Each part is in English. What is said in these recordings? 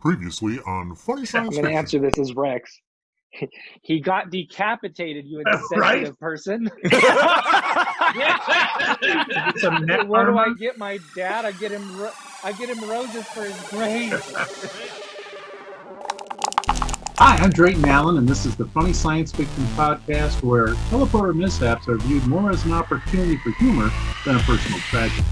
Previously on Funny I'm Science going to Fiction. answer this as Rex. He got decapitated, you insensitive person. It's a net What do armor. I get my dad? I get him roses for his grave. Hi, I'm Drayton Allen, and this is the Funny Science Fiction podcast where teleporter mishaps are viewed more as an opportunity for humor than a personal tragedy.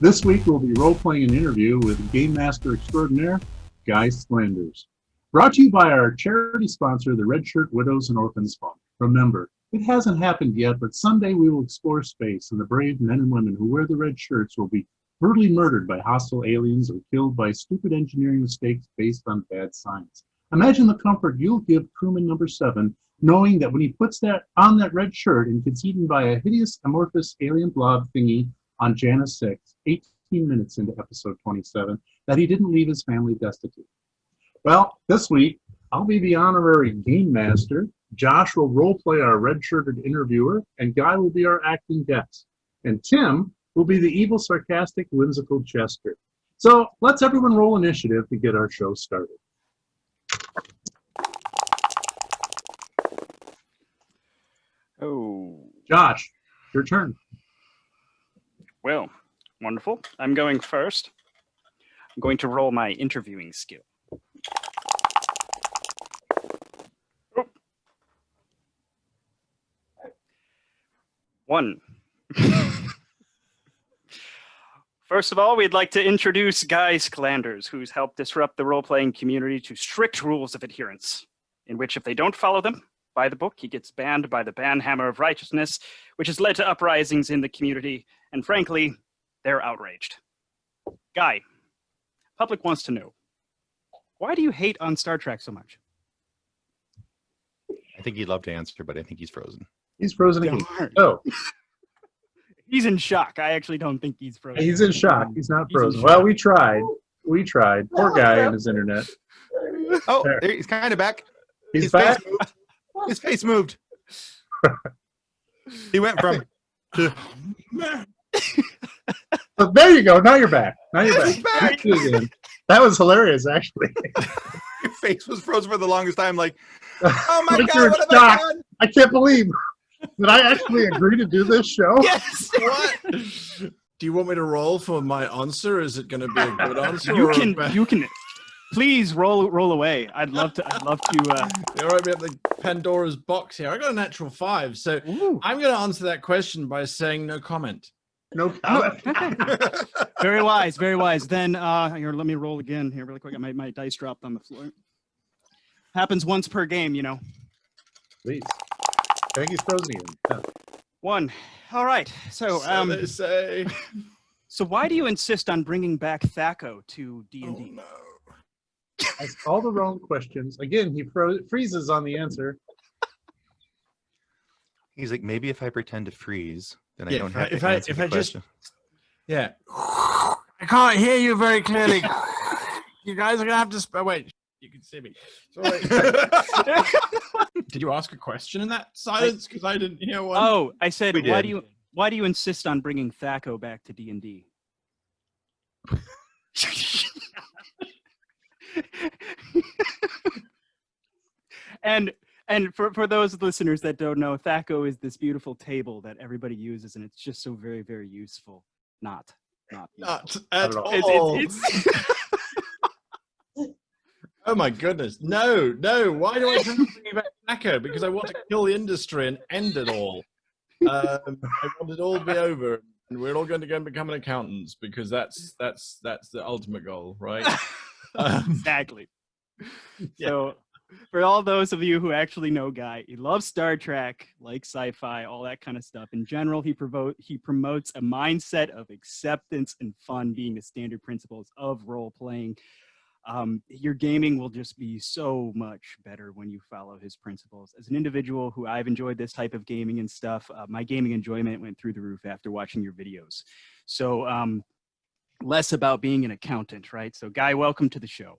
This week we'll be role-playing an interview with Game Master Extraordinaire, Guy Sclanders. Brought to you by our charity sponsor, the Red Shirt Widows and Orphans Fund. Remember, it hasn't happened yet, but someday we will explore space, and the brave men and women who wear the red shirts will be brutally murdered by hostile aliens or killed by stupid engineering mistakes based on bad science. Imagine the comfort you'll give crewman number 7, knowing that when he puts that on that red shirt and gets eaten by a hideous amorphous alien blob thingy on Janus 6, 18 minutes into episode 27, that he didn't leave his family destitute. Well, this week, I'll be the honorary game master, Josh will role-play our red-shirted interviewer, and Guy will be our acting guest. And Tim will be the evil, sarcastic, whimsical jester. So let's everyone roll initiative to get our show started. Oh. Josh, your turn. Well, wonderful. I'm going first. I'm going to roll my interviewing skill. Oh. 1. First of all, we'd like to introduce Guy Sclanders, who's helped disrupt the role-playing community to strict rules of adherence, in which if they don't follow them by the book, he gets banned by the banhammer of righteousness, which has led to uprisings in the community, and frankly, they're outraged. Guy, public wants to know, why do you hate on Star Trek so much? I think he'd love to answer, but I think he's frozen. He's frozen again. Darn. Oh, He's in shock. I actually don't think he's frozen. he's in shock. He's not He's in frozen. shock. Well, we tried. We tried. Poor guy and his internet. Oh, There. there, he's kind of back. He's His back. face moved. His face moved. He went from to Oh, there you go. Now you're back. Now you're He's back. back. Do it again. That was hilarious, actually. your face was frozen for the longest time. Like, oh my Like god, you're what have shocked. I done? I can't believe. Did I actually agree to do this show? Yes. What? Do you want me to roll for my answer? Is it going to be a good answer? You or a can, bad- you can, please roll away. I'd love to. All right, we have the Pandora's box here. I got a natural 5, so Ooh, I'm going to answer that question by saying no comment. No comment. very wise, very wise. Then here, let me roll again here really quick. My dice dropped on the floor. Happens once per game, you know. Please. I think he's frozen again. Yeah. 1. All right. So So they say. so why do you insist on bringing back Thaco to Oh, D&D? no. Ask all the wrong questions. Again, he freezes on the answer. He's like, maybe if I pretend to freeze, then I Yeah, don't have if to I- answer if the I just- question. Yeah. I can't hear you very clearly. You guys are going to have to... wait, you can see me. Sorry. Did you ask a question in that silence? Because I didn't hear one. Oh, I said, We why did. do you insist on bringing Thaco back to D&D? And for those listeners that don't know, Thaco is this beautiful table that everybody uses, and it's just so very, very useful. Not useful. Not at all. all. It's Oh my goodness. No. Why do I bring back Thaco? Because I want to kill the industry and end it all. I want it all to be over, and we're all going to go and become an accountants because that's the ultimate goal, right? exactly. So, for all those of you who actually know Guy, he loves Star Trek, likes sci-fi, all that kind of stuff. In general, he promotes a mindset of acceptance and fun being the standard principles of role-playing. Your gaming will just be so much better when you follow his principles. As an individual who I've enjoyed this type of gaming and stuff, my gaming enjoyment went through the roof after watching your videos. So less about being an accountant, right? So Guy, welcome to the show.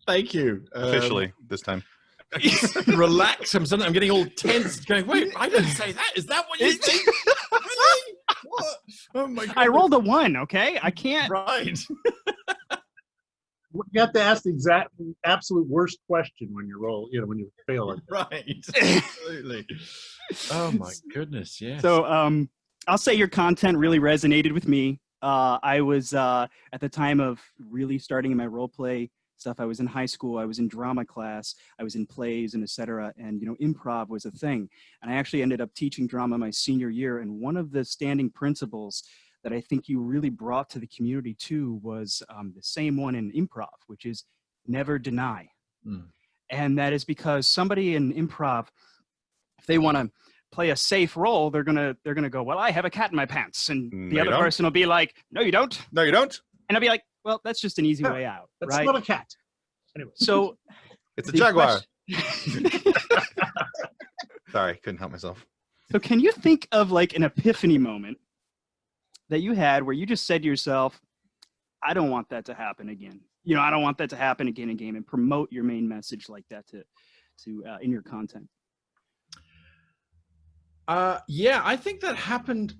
Thank you. Officially this time. Relax. I'm getting all tense. Going, wait, I didn't say that. Is that what you think? Really? What? Oh my god. I rolled a 1, okay? I can't. Right. You have to ask the exact absolute worst question when you roll. You know, when you fail it. Right. Absolutely. Oh my goodness. Yes. So I'll say your content really resonated with me. I was at the time of really starting my role play stuff. I was in high school. I was in drama class. I was in plays and etc. And improv was a thing. And I actually ended up teaching drama my senior year. And one of the standing principles that I think you really brought to the community too was the same one in improv, which is never deny. And that is because somebody in improv, if they want to play a safe role, they're gonna go, well, I have a cat in my pants, and the other person will be like, no, you don't. No, you don't. And I'll be like, well, that's just an easy way out. That's right? not a cat. Anyway. So It's a jaguar. question- Sorry, couldn't help myself. So can you think of like an epiphany moment that you had where you just said to yourself, I don't want that to happen again. I don't want that to happen again in game, and promote your main message like that to in your content. Yeah, I think that happened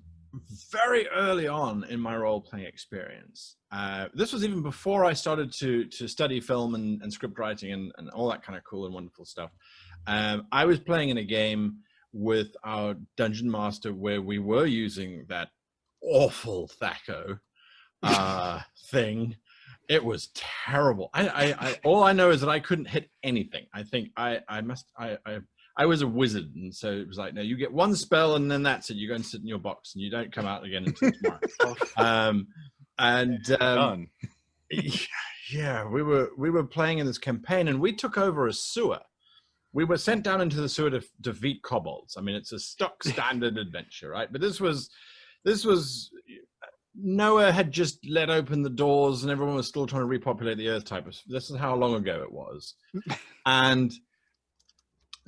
very early on in my role-playing experience. This was even before I started to study film and script writing and all that kind of cool and wonderful stuff. I was playing in a game with our dungeon master where we were using that awful Thaco thing. It was terrible. I all I know is that I couldn't hit anything. I think I was a wizard, and so it was like, no, you get one spell, and then that's it. You go and sit in your box, and you don't come out again until tomorrow. Done. Yeah, we were playing in this campaign, and we took over a sewer. We were sent down into the sewer to defeat kobolds. I mean, it's a stock standard adventure, right? But this was Noah had just let open the doors, and everyone was still trying to repopulate the earth type of. This is how long ago it was, and.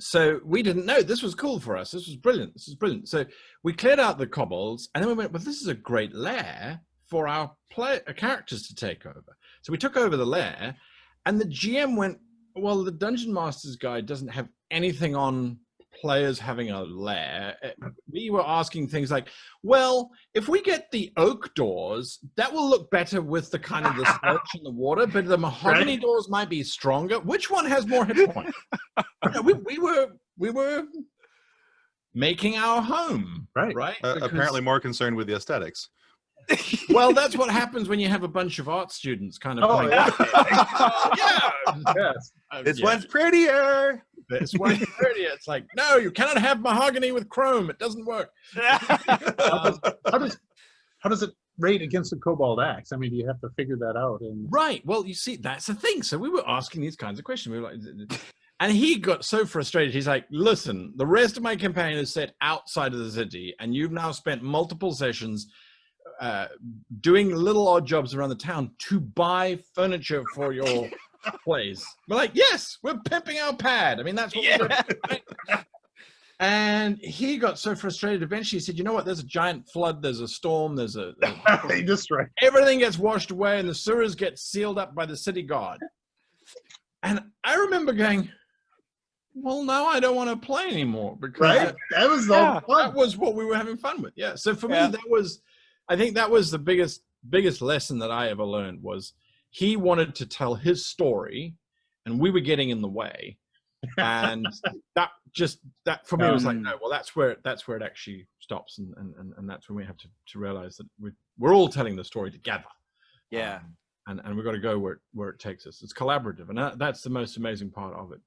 So we didn't know. This was cool for us. This was brilliant. This is brilliant. So we cleared out the kobolds, and then we went, well, this is a great lair for our characters to take over. So we took over the lair, and the GM went, well, the Dungeon Master's Guide doesn't have anything on players having a lair. We were asking things like, well, if we get the oak doors, that will look better with the kind of the splotch in the water, but the mahogany doors might be stronger. Which one has more hit points? We were making our home, right? Apparently more concerned with the aesthetics. Well, that's what happens when you have a bunch of art students kind of playing. Yes. This one's prettier. This one's prettier. It's like, no, you cannot have mahogany with chrome. It doesn't work. How does it rate against a cobalt axe? I mean, you have to figure that out. Right. Well, you see, that's the thing. So we were asking these kinds of questions. We were like, and he got so frustrated. He's like, listen, the rest of my campaign is set outside of the city, and you've now spent multiple sessions doing little odd jobs around the town to buy furniture for your place. We're like, yes, we're pimping our pad. I mean, that's what we're doing. Right? And he got so frustrated. Eventually, he said, you know what? There's a giant flood. There's a storm. There's everything gets washed away, and the sewers get sealed up by the city guard. And I remember going, well, now I don't want to play anymore, because that was that was what we were having fun with. Yeah. So for me, I think that was the biggest lesson that I ever learned. Was he wanted to tell his story, and we were getting in the way. And that for me was like, no, well, that's where it actually stops, and that's when we have to realize that we're all telling the story together. Yeah. And we've got to go where it takes us. It's collaborative, and that's the most amazing part of it.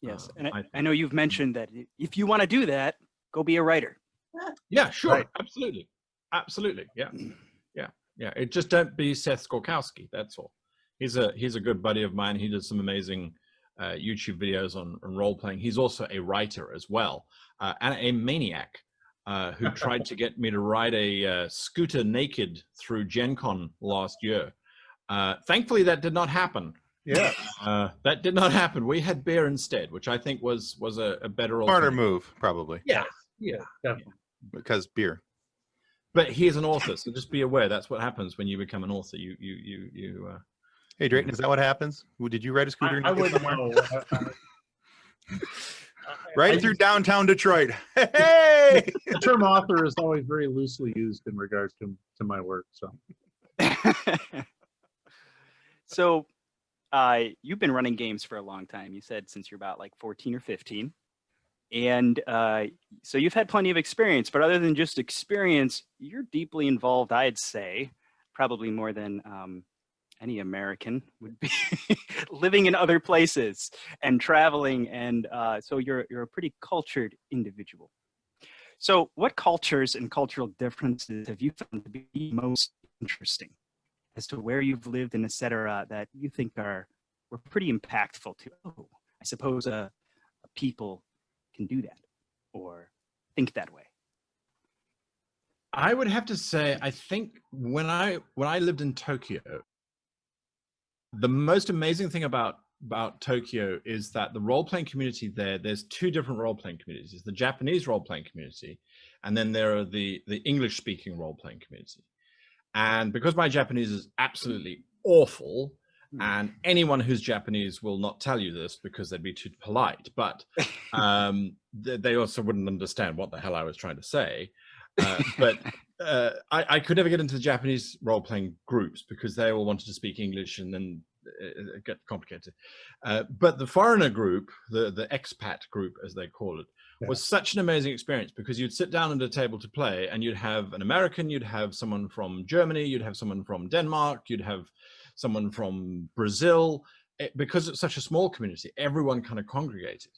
Yes, and I know you've mentioned that if you want to do that, go be a writer. Yeah, sure, Right. absolutely, yeah. It just don't be Seth Skorkowski. That's all. He's a good buddy of mine. He does some amazing YouTube videos on role playing. He's also a writer as well, and a maniac who tried to get me to ride a scooter naked through Gen Con last year. Thankfully, that did not happen. Yeah. That did not happen. We had beer instead, which I think was a better Smarter move, probably. Yeah. Because beer. But he is an author, so just be aware. That's what happens when you become an author. You Hey, Drayton, is that what happens? Did you ride a scooter? I wouldn't know. Right through downtown Detroit. Hey! The term author is always very loosely used in regards to my work. So, So you've been running games for a long time. You said since you're about like 14 or 15. And so you've had plenty of experience, but other than just experience, you're deeply involved, I'd say, probably more than any American would be, living in other places and traveling. And so you're a pretty cultured individual. So what cultures and cultural differences have you found to be most interesting as to where you've lived and et cetera that you think were pretty impactful to, oh, I suppose a people can do that or think that way? I would have to say, I think when I lived in Tokyo, the most amazing thing about Tokyo is that the role-playing community there's two different role-playing communities: the Japanese role-playing community, and then there are the English-speaking role-playing community. And because my Japanese is absolutely awful, and anyone who's Japanese will not tell you this because they'd be too polite, but they also wouldn't understand what the hell I was trying to say. But I could never get into the Japanese role-playing groups because they all wanted to speak English, and then it got complicated. But the foreigner group, the expat group, as they call it, was such an amazing experience because you'd sit down at a table to play, and you'd have an American, you'd have someone from Germany, you'd have someone from Denmark, you'd have someone from Brazil. Because it's such a small community, everyone kind of congregated.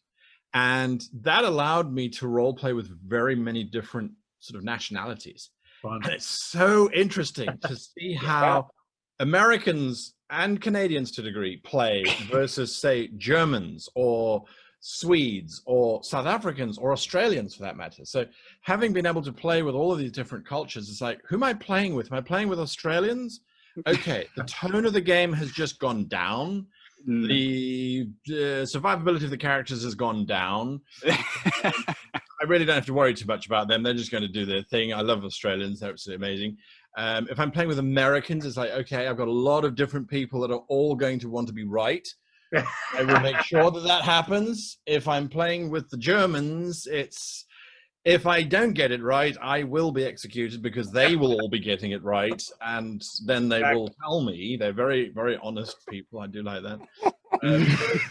And that allowed me to role play with very many different sort of nationalities. Fun. And it's so interesting to see how Americans and Canadians to a degree play versus, say, Germans or Swedes or South Africans or Australians for that matter. So having been able to play with all of these different cultures, it's like, who am I playing with? Am I playing with Australians? Okay, the tone of the game has just gone down. The survivability of the characters has gone down. I really don't have to worry too much about them. They're just going to do their thing. I love Australians. They're absolutely amazing. If I'm playing with Americans, it's like, okay, I've got a lot of different people that are all going to want to be right. I will make sure that happens. If I'm playing with the Germans, it's, if I don't get it right, I will be executed because they will all be getting it right. And then they will tell me. They're very, very honest people. I do like that.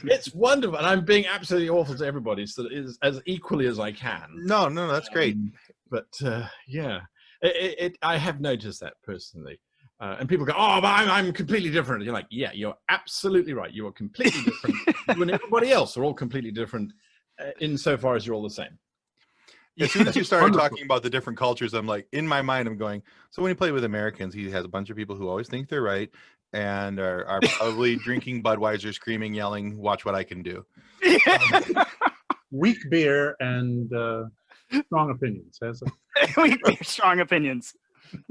It's wonderful. And I'm being absolutely awful to everybody, so it is as equally as I can. No, that's great. But yeah, I have noticed that personally. And people go, oh, but I'm completely different. You're like, yeah, you're absolutely right. You are completely different. You and everybody else are all completely different insofar as you're all the same. As soon as you started talking about the different cultures, I'm like, in my mind, I'm going, so when you play with Americans, he has a bunch of people who always think they're right and are probably drinking Budweiser, screaming, yelling, watch what I can do. Weak beer and strong opinions. Weak beer, strong opinions.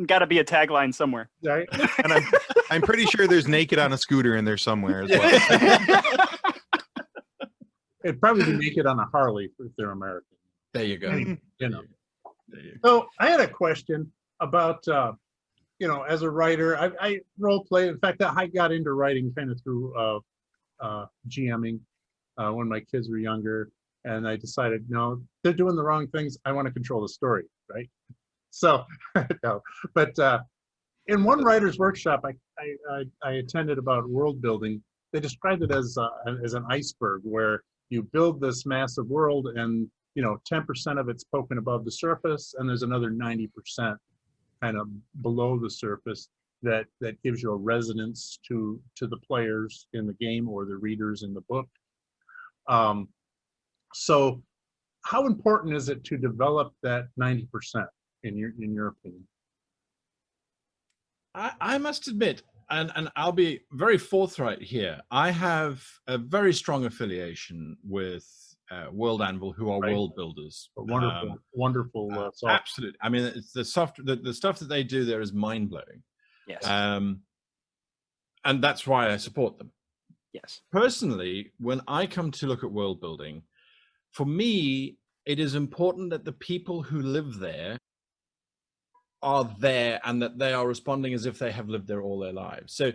Got to be a tagline somewhere. Right? And I'm pretty sure there's naked on a scooter in there somewhere as well. It'd probably be naked on a Harley if they're American. There you go. You know. So I had a question about, you know, as a writer, I role play. In fact, I got into writing kind of through GMing when my kids were younger, and I decided, no, they're doing the wrong things. I want to control the story, right? So, no. But in one writer's workshop I attended about world building, they described it as an iceberg where you build this massive world and, you know, 10% of it's poking above the surface, and there's another 90% kind of below the surface that gives you a resonance to the players in the game or the readers in the book. So how important is it to develop that 90% in your opinion? I must admit, and I'll be very forthright here, I have a very strong affiliation with World Anvil, who are world builders. Wonderful software. Absolutely. I mean, it's the stuff that they do there is mind-blowing. Yes. And that's why I support them. Yes. Personally, when I come to look at world building, for me, it is important that the people who live there are there and that they are responding as if they have lived there all their lives. So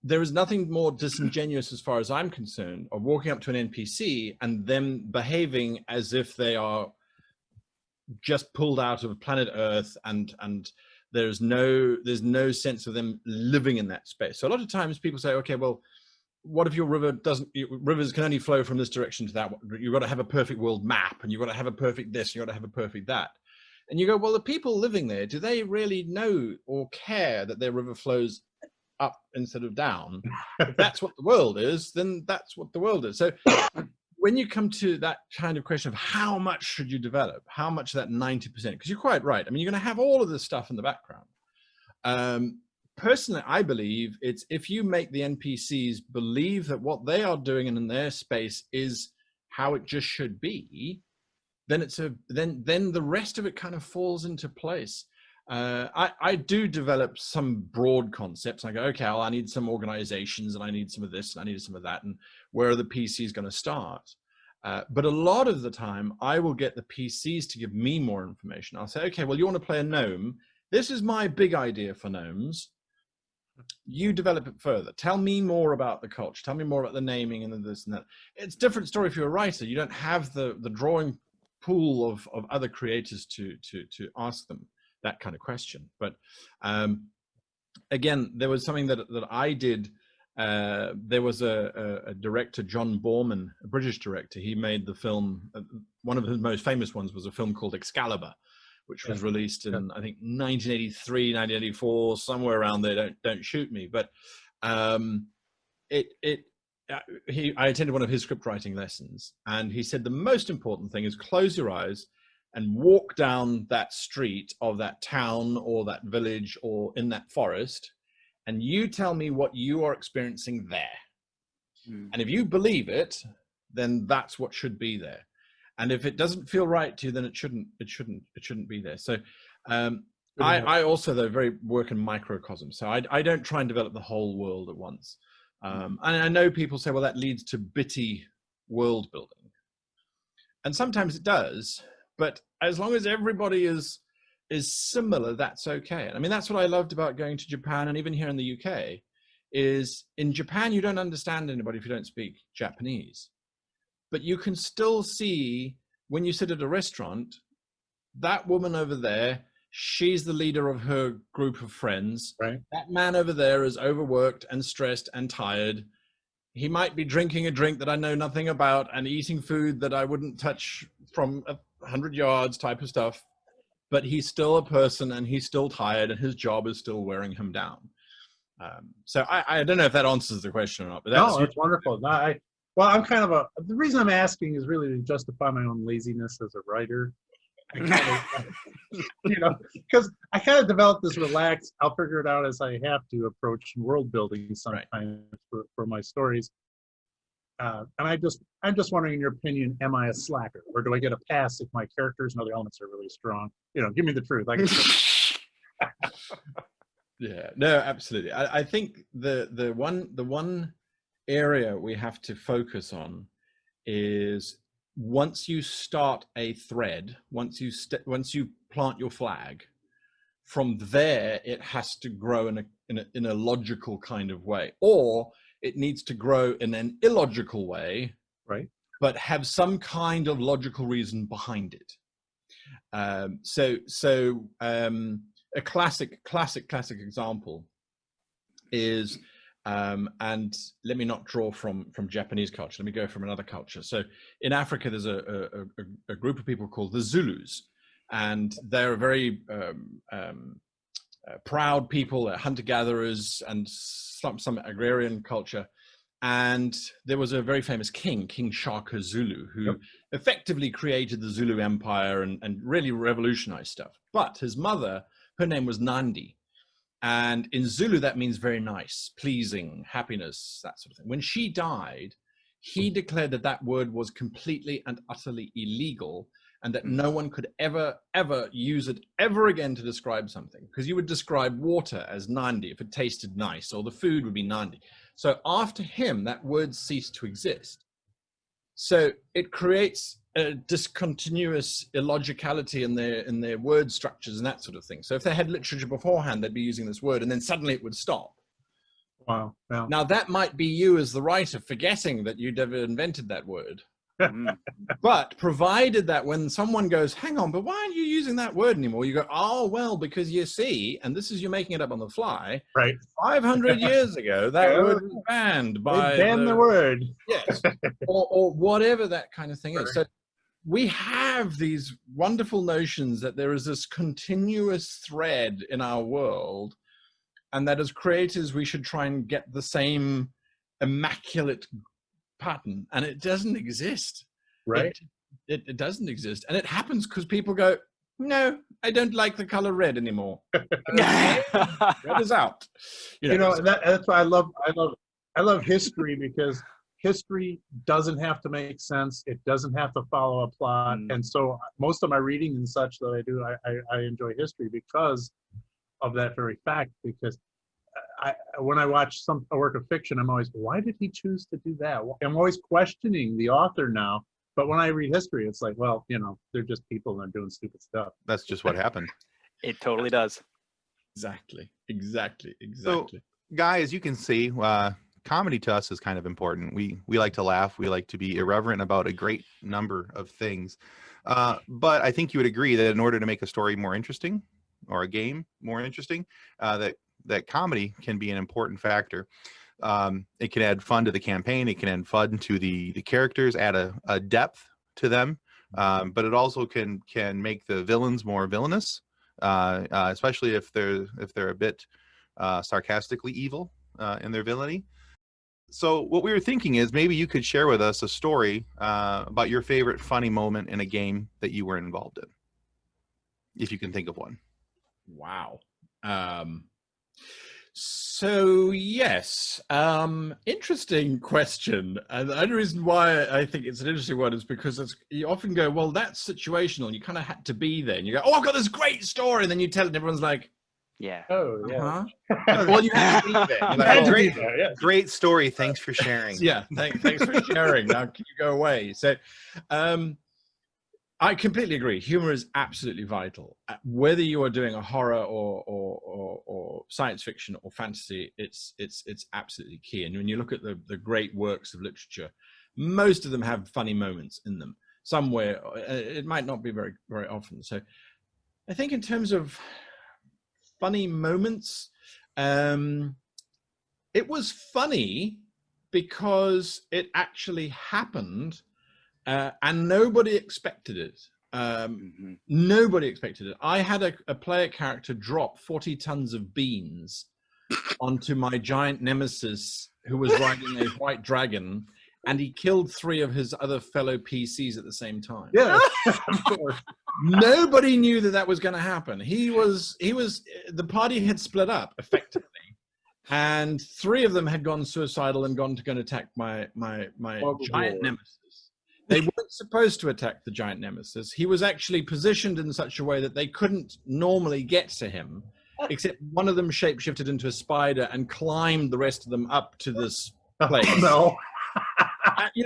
there is nothing more disingenuous, as far as I'm concerned, of walking up to an NPC and them behaving as if they are just pulled out of planet Earth, and there's no sense of them living in that space. So a lot of times people say, okay, well, what if your river doesn't? Rivers can only flow from this direction to that. You've got to have a perfect world map, and you've got to have a perfect this, and you've got to have a perfect that. And you go, well, the people living there, do they really know or care that their river flows up instead of down? If that's what the world is, then that's what the world is. So when you come to that kind of question of how much should you develop, how much of that 90%, because you're quite right. I mean, you're going to have all of this stuff in the background. Personally, I believe it's if you make the NPCs believe that what they are doing in their space is how it just should be, then then the rest of it kind of falls into place. I do develop some broad concepts. I go, okay, well, I need some organizations, and I need some of this, and I need some of that, and where are the PCs going to start? But a lot of the time, I will get the PCs to give me more information. I'll say, okay, well, you want to play a gnome? This is my big idea for gnomes. You develop it further. Tell me more about the culture. Tell me more about the naming and this and that. It's a different story if you're a writer. You don't have the drawing pool of other creators to ask them that kind of question. But again, there was something that I did. There was a director, John Borman, a British director. He made the film. One of his most famous ones was a film called Excalibur, which was released in, I think, 1983, 1984, somewhere around there. Don't shoot me. But I attended one of his script writing lessons, and he said the most important thing is close your eyes and walk down that street of that town or that village or in that forest, and you tell me what you are experiencing there. And if you believe it, then that's what should be there. And if it doesn't feel right to you, then it shouldn't be there. So I also, though, work in microcosm. So I don't try and develop the whole world at once. And I know people say, well, that leads to bitty world building. And sometimes it does, but as long as everybody is similar, that's okay. I mean, that's what I loved about going to Japan, and even here in the UK, is in Japan, you don't understand anybody if you don't speak Japanese. But you can still see when you sit at a restaurant, that woman over there, she's the leader of her group of friends. Right. That man over there is overworked and stressed and tired. He might be drinking a drink that I know nothing about and eating food that I wouldn't touch from 100 yards type of stuff. But he's still a person, and he's still tired, and his job is still wearing him down. So I don't know if that answers the question or not. But that's wonderful. Well, I'm kind of the reason I'm asking is really to justify my own laziness as a writer. Because I kind of developed this relaxed, I'll figure it out as I have to approach world building sometimes for my stories. And I'm just wondering, in your opinion, am I a slacker, or do I get a pass if my characters and other elements are really strong? Give me the truth. Yeah, no, absolutely. I think the one area we have to focus on is once you start a thread, once you plant your flag, from there it has to grow in a logical kind of way, or it needs to grow in an illogical way, right? But have some kind of logical reason behind it. A classic example is, and let me not draw from Japanese culture. Let me go from another culture. So in Africa, there's a group of people called the Zulus, and they're a very proud people. They're hunter-gatherers and some agrarian culture. And there was a very famous king, King Shaka Zulu, who effectively created the Zulu Empire and really revolutionized stuff. But his mother, her name was Nandi. And in Zulu, that means very nice, pleasing, happiness, that sort of thing. When she died, he declared that word was completely and utterly illegal, and that no one could ever use it ever again to describe something, because you would describe water as Nandi if it tasted nice, or the food would be Nandi. So after him, that word ceased to exist. So it creates a discontinuous illogicality in their word structures and that sort of thing. So if they had literature beforehand, they'd be using this word, and then suddenly it would stop. Wow. Now that might be you as the writer forgetting that you'd ever invented that word. But provided that when someone goes, hang on, but why aren't you using that word anymore? You go, oh, well, because you see, and this is you making it up on the fly. Right. 500 years ago, that word was banned by They banned the word. Yes. or whatever that kind of thing is. So we have these wonderful notions that there is this continuous thread in our world, and that as creators, we should try and get the same immaculate pattern, and it doesn't exist. Right. It doesn't exist, and it happens because people go, no, I don't like the color red anymore. Red is out. That's why I love history, because history doesn't have to make sense. It doesn't have to follow a plot. And so most of my reading and such that I do, I enjoy history because of that very fact. Because when I watch a work of fiction, I'm always, why did he choose to do that? I'm always questioning the author now. But when I read history, it's like, well, they're just people and they're doing stupid stuff. That's just what happened. It totally does. Exactly. So, guys, you can see, comedy to us is kind of important. We like to laugh. We like to be irreverent about a great number of things. But I think you would agree that in order to make a story more interesting, or a game more interesting, that comedy can be an important factor. It can add fun to the campaign. It can add fun to the characters, add a depth to them. But it also can make the villains more villainous, especially if they're a bit sarcastically evil in their villainy. So what we were thinking is maybe you could share with us a story about your favorite funny moment in a game that you were involved in, if you can think of one. Wow. So yes, interesting question. And the only reason why I think it's an interesting one is because you often go, well, that's situational, and you kind of had to be there. And you go, oh, I've got this great story, and then you tell it, and everyone's like, yeah. Oh, yeah. Well, you have to be there. Like, Great story. Thanks for sharing. Yeah, thanks for sharing. Now can you go away? So, I completely agree. Humor is absolutely vital. Whether you are doing a horror or science fiction or fantasy, it's absolutely key. And when you look at the great works of literature, most of them have funny moments in them somewhere. It might not be very, very often. So I think in terms of funny moments, it was funny because it actually happened. And nobody expected it. Nobody expected it. I had a player character drop 40 tons of beans onto my giant nemesis, who was riding a white dragon, and he killed 3 of his other fellow PCs at the same time. Yeah, of course. Nobody knew that was going to happen. The party had split up effectively, and 3 of them had gone suicidal and gone to attack my giant nemesis. They weren't supposed to attack the giant nemesis. He was actually positioned in such a way that they couldn't normally get to him, except one of them shapeshifted into a spider and climbed the rest of them up to this place. No.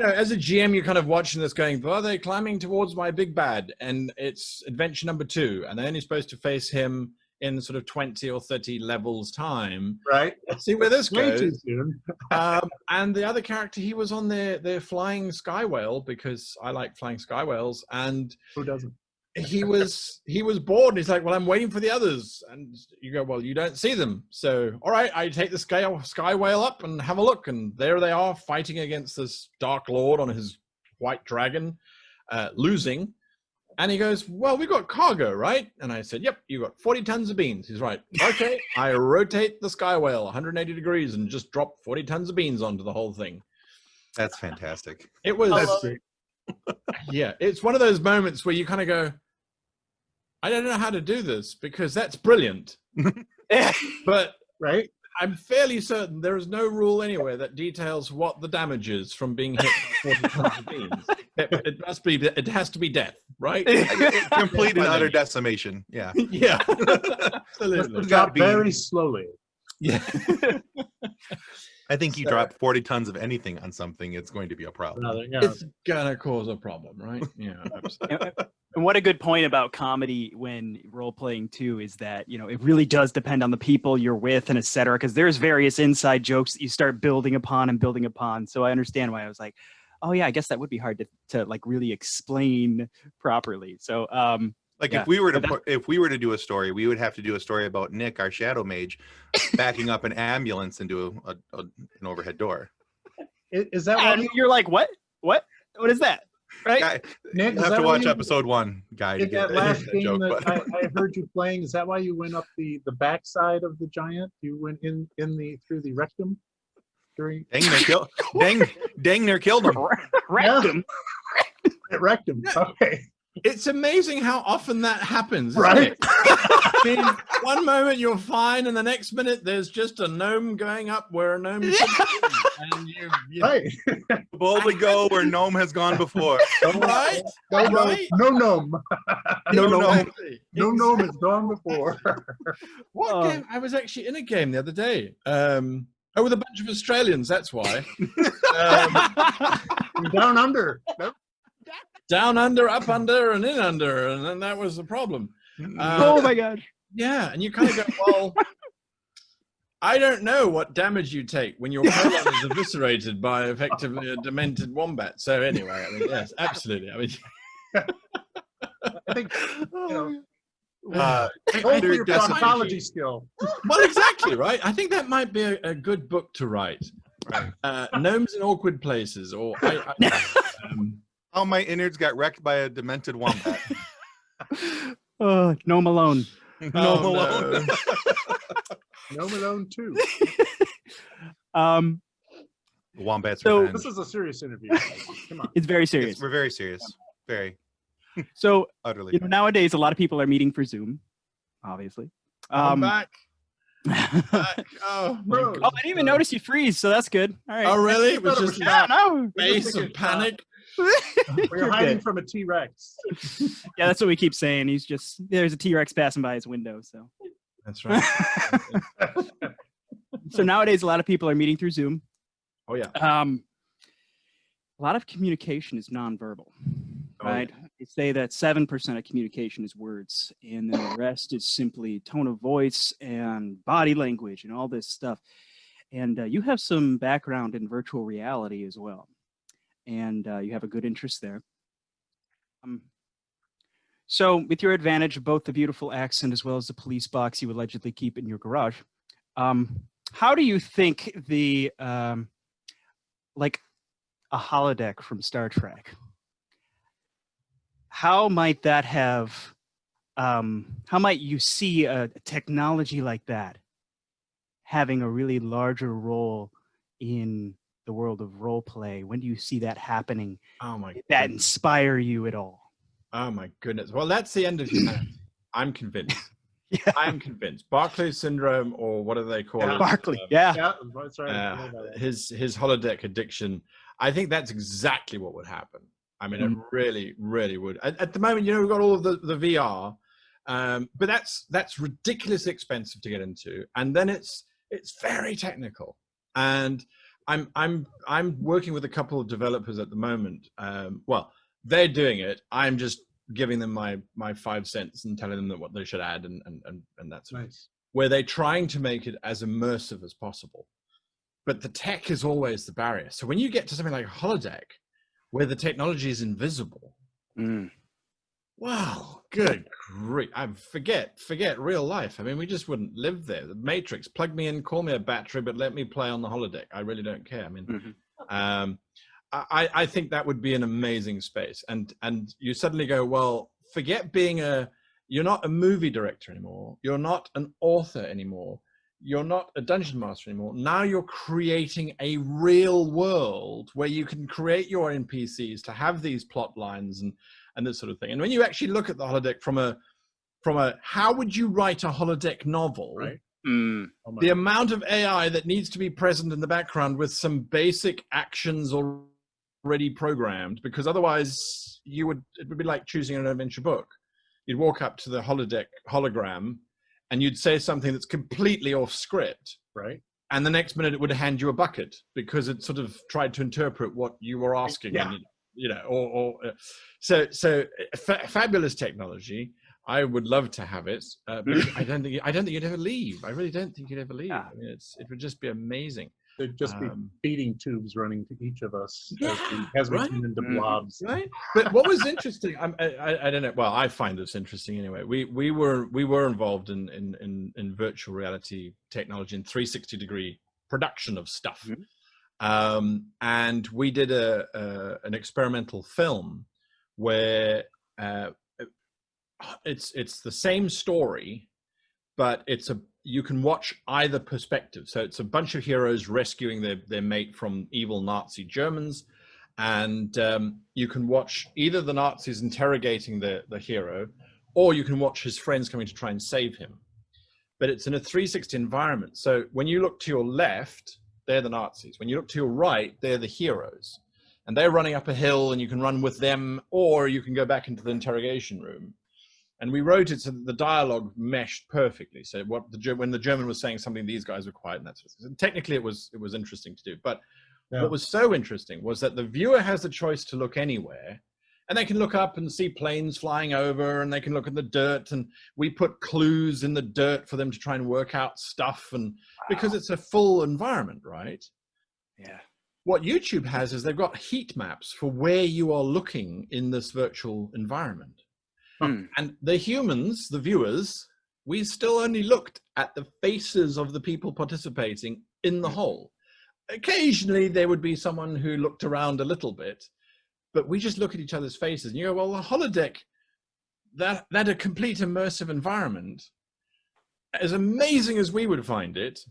As a GM, you're kind of watching this going, well, they're climbing towards my big bad, and it's adventure number 2, and they're only supposed to face him in sort of 20 or 30 levels time. Right. Let's see where this goes. Way too soon. And the other character, he was on their flying sky whale, because I like flying sky whales. And who doesn't? He was bored. And he's like, well, I'm waiting for the others. And you go, well, you don't see them. So, all right, I take the sky whale up and have a look. And there they are fighting against this Dark Lord on his white dragon, losing. And he goes, well, we got cargo, right? And I said, yep, you got 40 tons of beans. He's right. Okay, I rotate the sky whale 180 degrees and just drop 40 tons of beans onto the whole thing. That's fantastic. It was, yeah, it's one of those moments where you kind of go, I don't know how to do this, because that's brilliant. But right, I'm fairly certain there is no rule anywhere that details what the damage is from being hit by 40 tons of beans. It has to be death, right? Complete and utter decimation. Yeah. Yeah. Absolutely. Got very slowly. Yeah. I think you drop 40 tons of anything on something, it's going to be a problem. It's gonna cause a problem, right? Yeah. Absolutely. And what a good point about comedy when role-playing too is that, it really does depend on the people you're with and et cetera, because there's various inside jokes that you start building upon. So I understand why I was like, oh yeah, I guess that would be hard to like really explain properly. So Like yeah. if we were to do a story, we would have to do a story about Nick, our shadow mage, backing up an ambulance into an overhead door. Is that why you're like, what is that? Right? Guy, Nick, you is have that to why watch you- episode 1, guy. To in get that last game joke, that but- I heard you playing? Is that why you went up the backside of the giant? You went through the rectum during Dang near killed him. Rectum. it rectum. Okay, It's amazing how often that happens, isn't right? it? I mean, one moment you're fine, and the next minute there's just a gnome going up where a gnome should be. And you Right. Boldly go where gnome has gone before. right? No, Right? no gnome. No gnome. Exactly. No gnome has gone before. What game? I was actually in a game the other day. With a bunch of Australians, that's why. Down under. Down under, up under, and in under, and then that was the problem. Oh my gosh. Yeah, and you kind of go, well, I don't know what damage you take when your colon is eviscerated by effectively a demented wombat. So anyway, I mean, yes, absolutely. I mean, I think Under hopefully your decimation. proctology skill. well, exactly, right? I think that might be a good book to write. Gnomes in awkward places, or How my innards got wrecked by a demented wombat. Gnome alone. Gnome alone. No Malone too. Wombat's So- revenge. This is a serious interview. Come on. It's very Yes, serious. we're very serious. Very. So Utterly. you know, nowadays a lot of people are meeting for Zoom, obviously. I'm back. Back. Oh, my Bro. Oh, God. I didn't even notice you freeze, so that's good. All right. Oh, really? It I was thought it just was Yeah, no. face of panic. We're You're hiding good. from a T-Rex. Yeah, that's what we keep saying. There's a T-Rex passing by his window. So That's right. so nowadays a lot of people are meeting through Zoom. Oh yeah. A lot of communication is nonverbal, Oh, right? They say that 7% of communication is words, and then the rest is simply tone of voice and body language and all this stuff. And you have some background in virtual reality as well, and you have a good interest there. So with your advantage of both the beautiful accent as well as the police box you allegedly keep in your garage, how do you think the like a holodeck from Star Trek, how might that have how might you see a technology like that having a really larger role in the world of role play? When do you see that happening? Oh my. Did that goodness. inspire you at all? Oh my goodness. Well, that's the end of humanity. I'm convinced. Yeah. I'm convinced. Barclay's syndrome, or what do they call it? Barkley. Yeah. Yeah, that's right. I know about that. His holodeck addiction. I think that's exactly what would happen. I mean, it really, really would. At the moment, you know, we've got all of the VR, but that's ridiculously expensive to get into, and then it's very technical. And I'm working with a couple of developers at the moment. Well, they're doing it. I'm just giving them my 5 cents and telling them that what they should add and that's Nice. where they're trying to make it as immersive as possible. But the tech is always the barrier. So when you get to something like a holodeck, where the technology is invisible, wow, good grief! Forget real life. I mean, we just wouldn't live there. The Matrix, plug me in, call me a battery, but let me play on the holodeck. I really don't care. I mean, I think that would be an amazing space. And you suddenly go, well, forget being you're not a movie director anymore. You're not an author anymore. You're not a dungeon master anymore. Now you're creating a real world where you can create your NPCs to have these plot lines and this sort of thing. And when you actually look at the holodeck from a how would you write a holodeck novel? Right. Mm. Oh my The God. amount of AI that needs to be present in the background with some basic actions already programmed, because otherwise it would be like choosing an adventure book. You'd walk up to the holodeck hologram and you'd say something that's completely off script, Right. and the next minute it would hand you a bucket because it sort of tried to interpret what you were asking. Yeah. And, you know, so fabulous technology. I would love to have it, but I don't think you'd ever leave. I really don't think you'd ever leave. Yeah. I mean, it would just be amazing. There'd just be feeding tubes running to each of us as we right? turn into blobs. Right. But what was interesting, I don't know. Well, I find this interesting anyway. We were involved in virtual reality technology and 360-degree production of stuff, and we did an experimental film where it's the same story, but you can watch either perspective. So it's a bunch of heroes rescuing their mate from evil Nazi Germans, and you can watch either the Nazis interrogating the hero, or you can watch his friends coming to try and save him. But it's in a 360 environment. So when you look to your left, they're the Nazis. When you look to your right, they're the heroes. And they're running up a hill, and you can run with them, or you can go back into the interrogation room. And we wrote it so that the dialogue meshed perfectly. So when the German was saying something, these guys were quiet, and that sort of thing. Technically, it was interesting to do. But what was so interesting was that the viewer has the choice to look anywhere, and they can look up and see planes flying over, and they can look at the dirt, and we put clues in the dirt for them to try and work out stuff, and because it's a full environment, right? Yeah. What YouTube has is they've got heat maps for where you are looking in this virtual environment. And the humans, the viewers, we still only looked at the faces of the people participating in the whole. Occasionally there would be someone who looked around a little bit, but we just look at each other's faces and you go, well, the holodeck, that a complete immersive environment, as amazing as we would find it,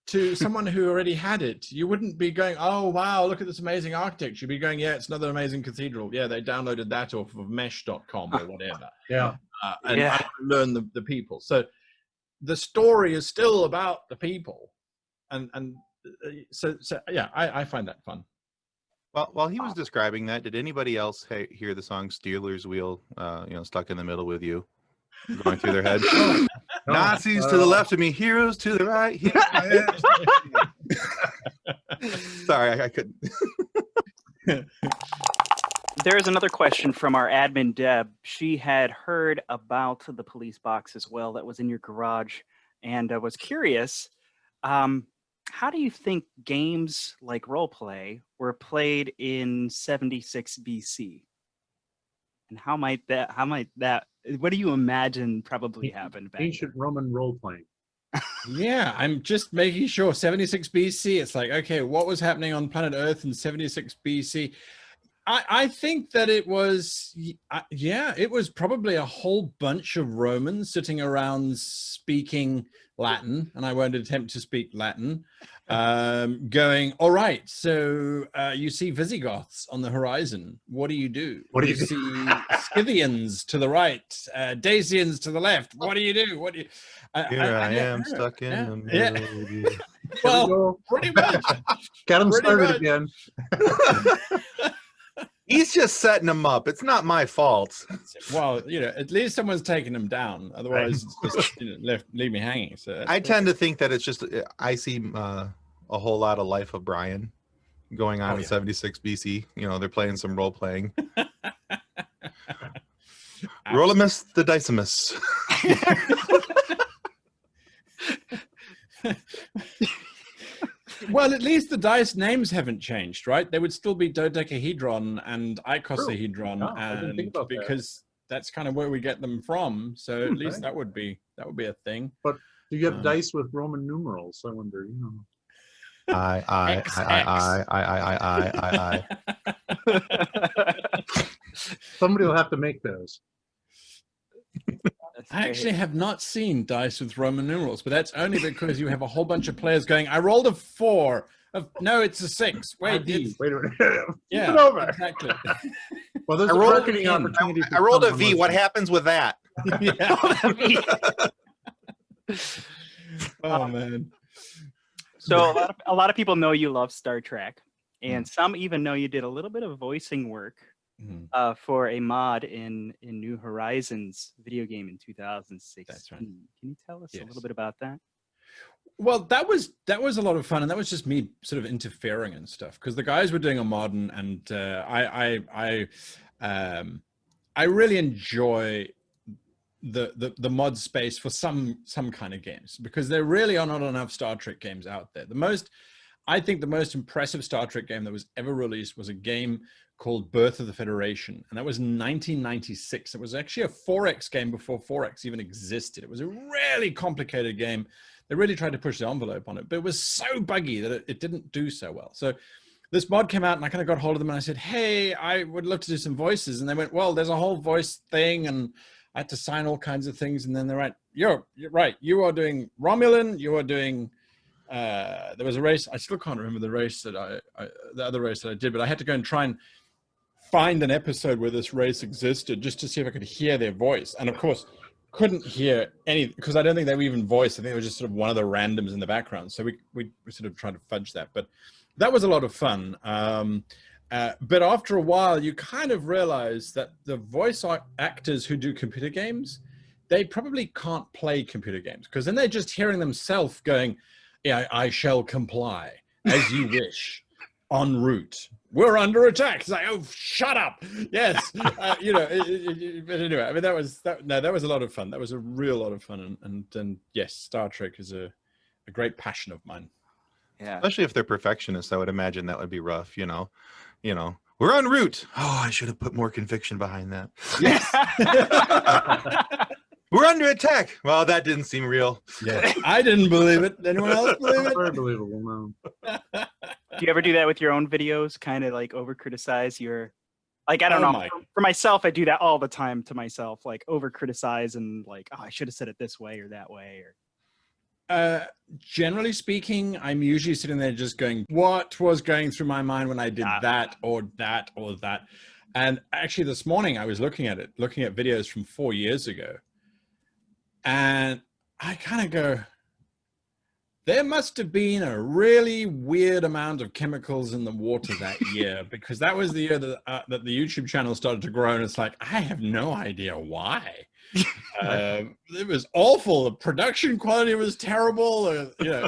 to someone who already had it, you wouldn't be going, oh, wow, look at this amazing architecture. You'd be going, yeah, it's another amazing cathedral. Yeah, they downloaded that off of mesh.com or whatever. And I learn the people. So the story is still about the people. So yeah, I find that fun. Well, while he was describing that, did anybody else hear the song Steelers Wheel, stuck in the middle with you, going through their head? Nazis to the left of me, heroes to the right. Sorry, I couldn't. There's another question from our admin, Deb. She had heard about the police box as well that was in your garage, and was curious, how do you think games like roleplay were played in 76 BC? And how might that, what do you imagine probably happened back Ancient Roman role-playing. Yeah, I'm just making sure. 76 BC, it's like, okay, what was happening on planet Earth in 76 BC? I think that it was, it was probably a whole bunch of Romans sitting around speaking Latin, and I won't attempt to speak Latin, going, all right, so you see Visigoths on the horizon. What do you do? What do you see Scythians to the right, Dacians to the left. What do you do? What do you... Here I am stuck in the middle of you. Well, pretty much. Got him Pretty started much. again. He's just setting them up. It's not my fault. Well, at least someone's taking them down. Otherwise, it's just leave me hanging. So I tend to think that it's just, I see a whole lot of Life of Brian going on in 76 BC. They're playing some role playing. Rolimus the Decimus. Well, at least the dice names haven't changed, right? They would still be dodecahedron and icosahedron, No, I didn't think about that. because that's kind of where we get them from. So at least that would be a thing. But do you have dice with Roman numerals? I wonder, I. Somebody will have to make those. I actually have not seen dice with Roman numerals, but that's only because you have a whole bunch of players going, I rolled a 4. No, it's a 6. Wait, Wait a minute. yeah, Flip it over. exactly. Well, there's a rolled marketing opportunity. I rolled a V. What happens with that? Yeah. Oh man. So a lot of people know you love Star Trek, and some even know you did a little bit of voicing work for a mod in New Horizons video game in 2016. That's right. Can you tell us a little bit about that? Well, that was a lot of fun, and that was just me sort of interfering and stuff, because the guys were doing a mod, and I really enjoy the mod space for some kind of games, because there really are not enough Star Trek games out there. The most I think the most impressive Star Trek game that was ever released was a game called Birth of the Federation. And that was 1996. It was actually a 4X game before 4X even existed. It was a really complicated game. They really tried to push the envelope on it, but it was so buggy that it didn't do so well. So this mod came out and I kind of got hold of them and I said, hey, I would love to do some voices. And they went, well, there's a whole voice thing. And I had to sign all kinds of things. And then they're right. You're right. You are doing Romulan. You are doing, there was a race. I still can't remember the race that the other race that I did, but I had to go and try and find an episode where this race existed just to see if I could hear their voice. And of course, couldn't hear any, because I don't think they were even voiced. I think it was just sort of one of the randoms in the background. So we sort of tried to fudge that, but that was a lot of fun. But after a while, you kind of realize that the voice actors who do computer games, they probably can't play computer games because then they're just hearing themselves going, yeah, I shall comply as you wish en route. We're under attack. It's like, oh, shut up. Yes. You know, but anyway, I mean, that was a lot of fun. That was a real lot of fun. And yes, Star Trek is a great passion of mine. Yeah. Especially if they're perfectionists, I would imagine that would be rough, you know, we're en route. Oh, I should have put more conviction behind that. Yes. We're under attack. Well, that didn't seem real. Yeah. I didn't believe it. Anyone else believe it? Very believable, no. Do you ever do that with your own videos? Kind of like over criticize your, like, I don't know. Mike. For myself, I do that all the time to myself, like over criticize and like, oh, I should have said it this way or that way. Or generally speaking, I'm usually sitting there just going, what was going through my mind when I did that or that or that? And actually this morning I was looking at videos from 4 years ago. And I kind of go, there must have been a really weird amount of chemicals in the water that year, because that was the year that the YouTube channel started to grow. And it's like, I have no idea why. It was awful. The production quality was terrible. You know,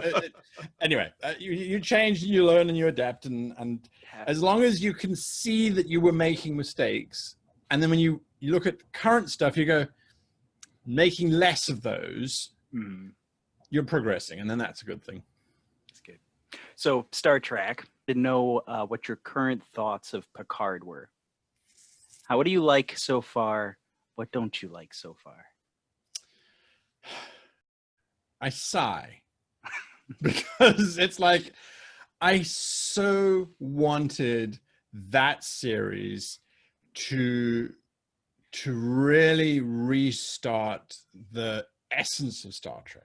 anyway, you change, you learn, and you adapt. And as long as you can see that you were making mistakes, and then when you look at current stuff, you go, making less of those, you're progressing, and then that's a good thing. That's good. So Star Trek, didn't know what your current thoughts of Picard were. What do you like so far? What don't you like so far? I sigh because it's like I so wanted that series to really restart the essence of Star Trek.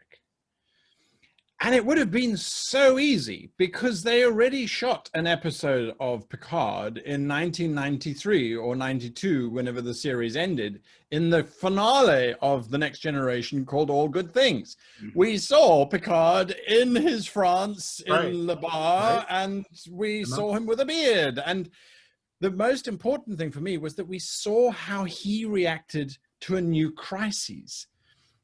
And it would have been so easy because they already shot an episode of Picard in 1993 or 92, whenever the series ended, in the finale of The Next Generation called All Good Things. We saw Picard in his France in Le Bar, and we saw him with a beard. And the most important thing for me was that we saw how he reacted to a new crisis.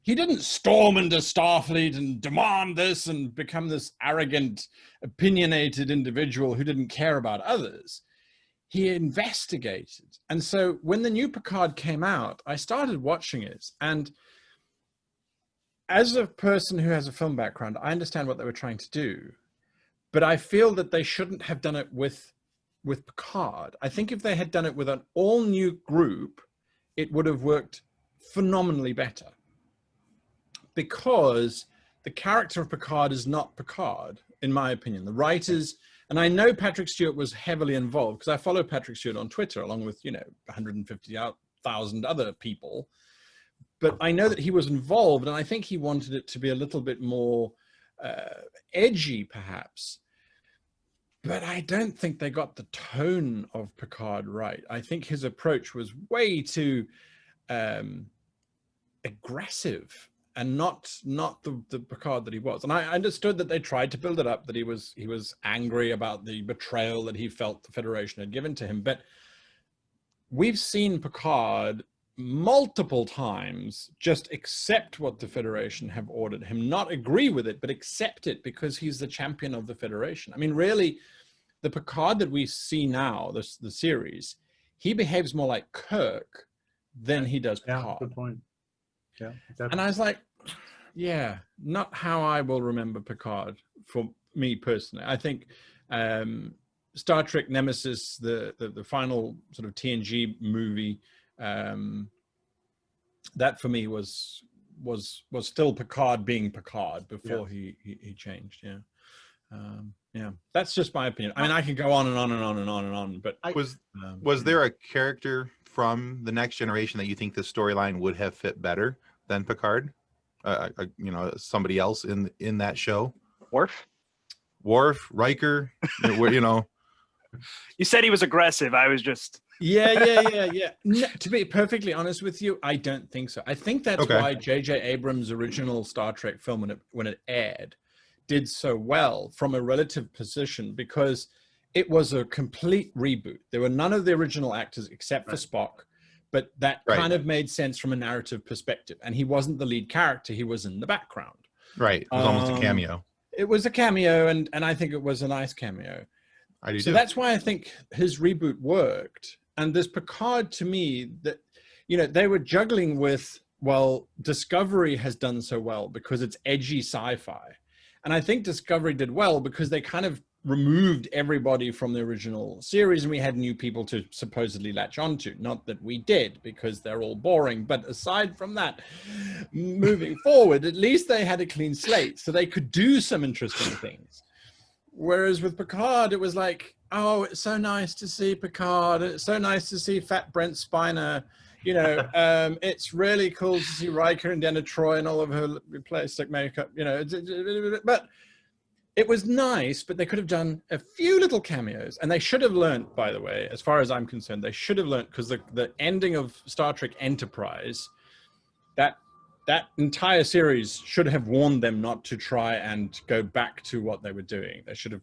He didn't storm into Starfleet and demand this and become this arrogant, opinionated individual who didn't care about others. He investigated. And so when the new Picard came out, I started watching it. And as a person who has a film background, I understand what they were trying to do. But I feel that they shouldn't have done it with Picard. I think if they had done it with an all-new group, it would have worked phenomenally better. Because the character of Picard is not Picard, in my opinion. The writers, and I know Patrick Stewart was heavily involved because I follow Patrick Stewart on Twitter along with, 150,000 other people. But I know that he was involved, and I think he wanted it to be a little bit more edgy, perhaps. But I don't think they got the tone of Picard right. I think his approach was way too aggressive. And not the Picard that he was. And I understood that they tried to build it up, that he was angry about the betrayal that he felt the Federation had given to him. But we've seen Picard multiple times just accept what the Federation have ordered him, not agree with it, but accept it because he's the champion of the Federation. I mean, really, the Picard that we see now, the series, he behaves more like Kirk than he does Picard. Yeah, good point. Yeah, and I was like, yeah, not how I will remember Picard me personally. I think Star Trek Nemesis, the final sort of TNG movie, that for me was still Picard being Picard before he changed. Yeah, that's just my opinion. I mean, I can go on and on and on and on and on, but was there a character from the Next Generation that you think the storyline would have fit better than Picard? You know, somebody else in that show? Worf, Riker, you know. You said he was aggressive. I was just... Yeah. No, to be perfectly honest with you, I don't think so. I think that's why J.J. Abrams' original Star Trek film, when it aired, did so well from a relative position, because it was a complete reboot. There were none of the original actors except for Spock, but that kind of made sense from a narrative perspective. And he wasn't the lead character. He was in the background. Right. It was almost a cameo. It was a cameo, and I think it was a nice cameo. I do so too. That's why I think his reboot worked. And this Picard, to me, that, you know, they were juggling with, well, Discovery has done so well because it's edgy sci-fi. And I think Discovery did well because they kind of removed everybody from the original series, and we had new people to supposedly latch onto. Not that we did, because they're all boring. But aside from that, moving forward, at least they had a clean slate, so they could do some interesting things. Whereas with Picard, it was like, oh, it's so nice to see Picard. It's so nice to see Fat Brent Spiner. You know, it's really cool to see Riker and Deanna Troi and all of her plastic makeup. You know, but it was nice. But they could have done a few little cameos, and they should have learned. By the way, as far as I'm concerned, they should have learned, because the ending of Star Trek Enterprise, that entire series should have warned them not to try and go back to what they were doing. They should have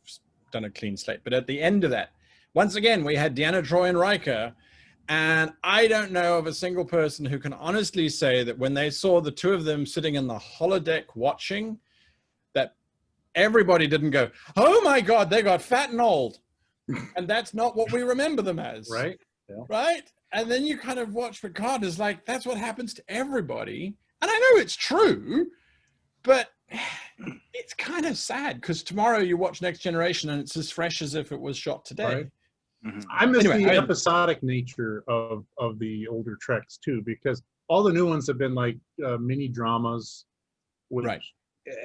done a clean slate. But at the end of that, once again, we had Deanna Troi and Riker. And I don't know of a single person who can honestly say that when they saw the two of them sitting in the holodeck watching, that everybody didn't go, oh my God, they got fat and old. And that's not what we remember them as. Right. Yeah. Right. And then you kind of watch Picard, is like, that's what happens to everybody. And I know it's true, but it's kind of sad, because tomorrow you watch Next Generation and it's as fresh as if it was shot today. Right. I miss the episodic nature of the older Treks too, because all the new ones have been like mini dramas, which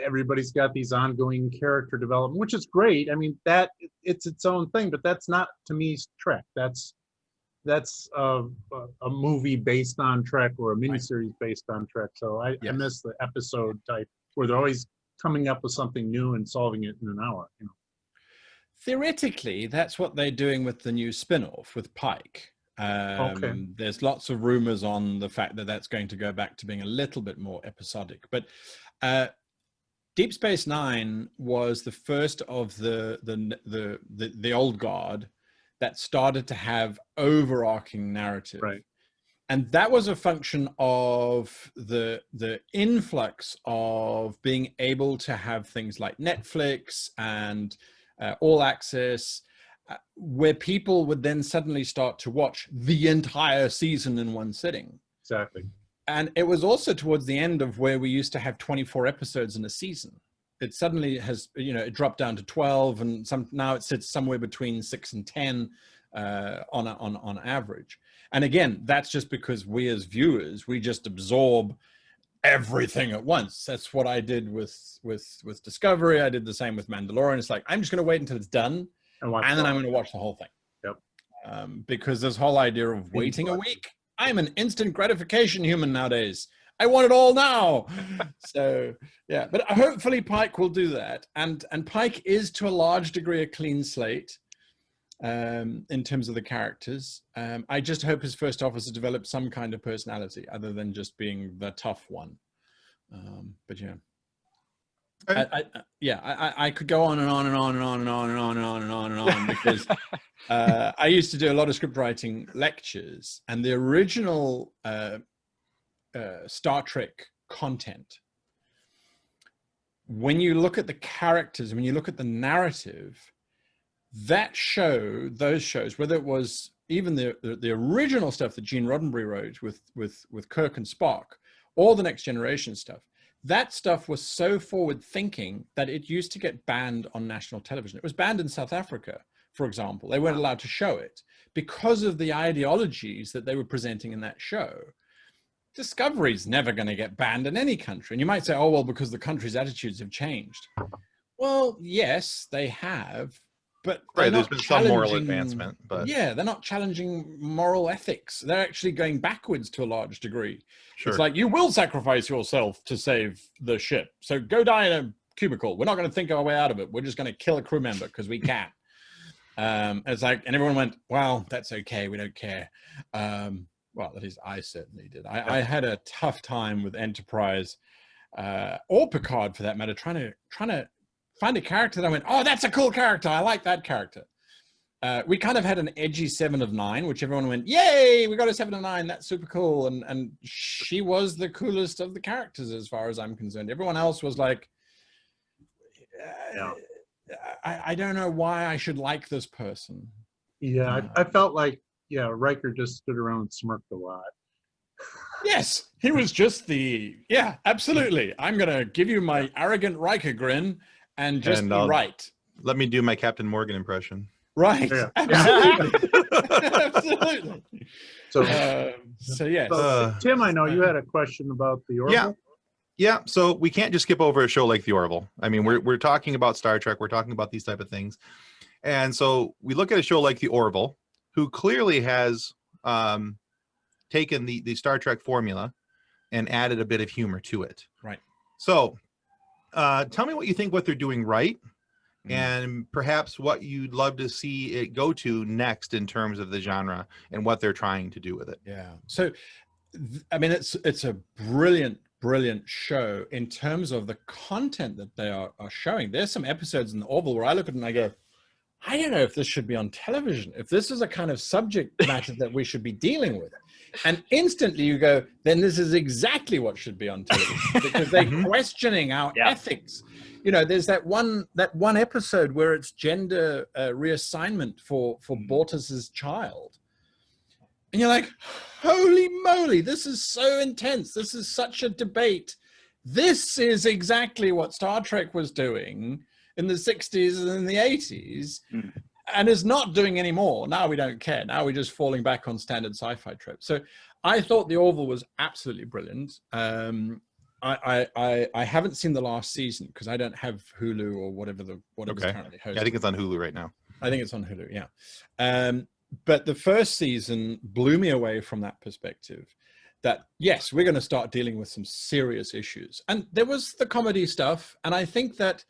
everybody's got these ongoing character development, which is great. I mean, that it's its own thing, but that's not, to me, Trek. That's a movie based on Trek, or a miniseries based on Trek. So I miss the episode type where they're always coming up with something new and solving it in an hour. You know. Theoretically, that's what they're doing with the new spin-off with Pike. There's lots of rumors on the fact that that's going to go back to being a little bit more episodic. But Deep Space Nine was the first of the old guard that started to have overarching narrative. Right. And that was a function of the influx of being able to have things like Netflix and All Access, where people would then suddenly start to watch the entire season in one sitting. Exactly. And it was also towards the end of where we used to have 24 episodes in a season. It suddenly has, you know, it dropped down to 12, and now it sits somewhere between 6 and 10 on average. And again, that's just because we as viewers, we just absorb everything at once. That's what I did with Discovery. I did the same with Mandalorian. It's like, I'm just going to wait until it's done, and then I'm going to watch the whole thing. Yep. Because this whole idea of waiting a week, I'm an instant gratification human nowadays. I want it all now. So yeah, but hopefully Pike will do that. And Pike is to a large degree a clean slate in terms of the characters. I just hope his first officer develops some kind of personality other than just being the tough one. But yeah. I could go on and on and on and on and on and on and on and on and on because I used to do a lot of script writing lectures, and the original Star Trek content, when you look at the characters, when you look at the narrative, those shows, whether it was even the original stuff that Gene Roddenberry wrote with Kirk and Spock, or the Next Generation stuff, that stuff was so forward thinking that it used to get banned on national television. It was banned in South Africa, for example. They weren't allowed to show it because of the ideologies that they were presenting in that show. Discovery's never going to get banned in any country. And you might say, oh, well, because the country's attitudes have changed. Well, yes, they have. But right, there's been some moral advancement, but yeah, they're not challenging moral ethics. They're actually going backwards to a large degree. sure. It's like, you will sacrifice yourself to save the ship. So go die in a cubicle. We're not going to think our way out of it. We're just going to kill a crew member because we can. It's like, and everyone went, well, that's okay. We don't care. Well, at least I certainly did. I had a tough time with Enterprise or Picard for that matter, trying to find a character that I went, oh, that's a cool character. I like that character. We kind of had an edgy 7 of 9, which everyone went, yay, we got a 7 of 9. That's super cool. And she was the coolest of the characters as far as I'm concerned. Everyone else was like, I don't know why I should like this person. Yeah, I felt like, Riker just stood around and smirked a lot. Yes, he was just yeah, absolutely. I'm going to give you my arrogant Riker grin and just be right. Let me do my Captain Morgan impression. Right. Yeah. Absolutely. Absolutely. So, yes. Tim, I know you had a question about the Orville. Yeah. So we can't just skip over a show like the Orville. I mean, we're talking about Star Trek. We're talking about these type of things. And so we look at a show like the Orville, who clearly has taken the Star Trek formula and added a bit of humor to it. Right. So tell me what you think, what they're doing right, and perhaps what you'd love to see it go to next in terms of the genre and what they're trying to do with it. Yeah. So, I mean, it's a brilliant show in terms of the content that they are showing. There's some episodes in the Orville where I look at it and I go, I don't know if this should be on television, if this is a kind of subject matter that we should be dealing with. And instantly you go, then this is exactly what should be on television, because they're questioning our ethics. You know, there's that one episode where it's gender reassignment for Bortus's child. And you're like, holy moly, this is so intense. This is such a debate. This is exactly what Star Trek was doing in the 60s and in the 80s, and is not doing anymore. Now we don't care. Now we're just falling back on standard sci-fi tropes. So I thought the Orville was absolutely brilliant. I haven't seen the last season because I don't have Hulu or whatever it's currently hosting. Yeah, I think it's on Hulu right now. I think it's on Hulu, yeah. But the first season blew me away from that perspective. That, yes, we're going to start dealing with some serious issues. And there was the comedy stuff. And I think that,